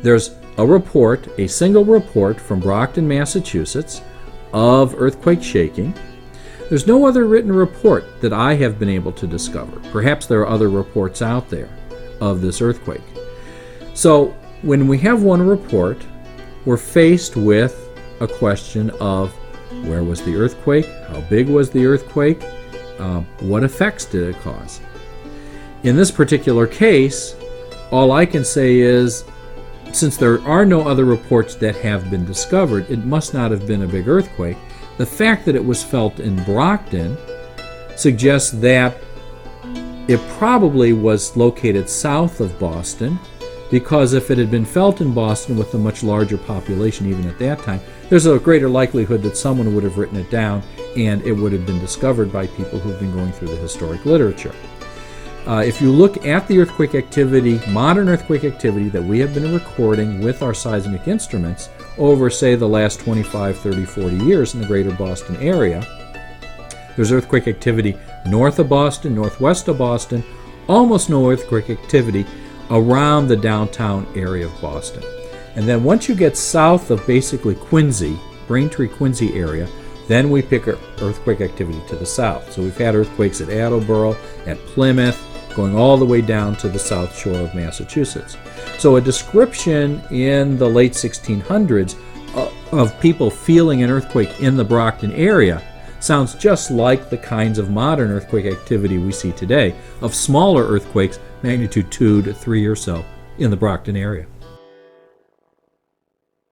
There's a report, a single report from Brockton, Massachusetts, of earthquake shaking. There's no other written report that I have been able to discover. Perhaps there are other reports out there of this earthquake. So when we have one report, we're faced with a question of where was the earthquake, how big was the earthquake, what effects did it cause. In this particular case, all I can say is, since there are no other reports that have been discovered, it must not have been a big earthquake. The fact that it was felt in Brockton suggests that it probably was located south of Boston, because if it had been felt in Boston with a much larger population even at that time, there's a greater likelihood that someone would have written it down and it would have been discovered by people who've been going through the historic literature. If you look at the earthquake activity, modern earthquake activity that we have been recording with our seismic instruments over, say, the last 25, 30, 40 years in the greater Boston area, there's earthquake activity north of Boston, northwest of Boston, almost no earthquake activity around the downtown area of Boston. And then once you get south of basically Quincy, Braintree, Quincy area, then we pick up earthquake activity to the south. So we've had earthquakes at Attleboro, at Plymouth, going all the way down to the south shore of Massachusetts. So a description in the late 1600s of people feeling an earthquake in the Brockton area sounds just like the kinds of modern earthquake activity we see today, of smaller earthquakes, magnitude 2 to 3 or so, in the Brockton area.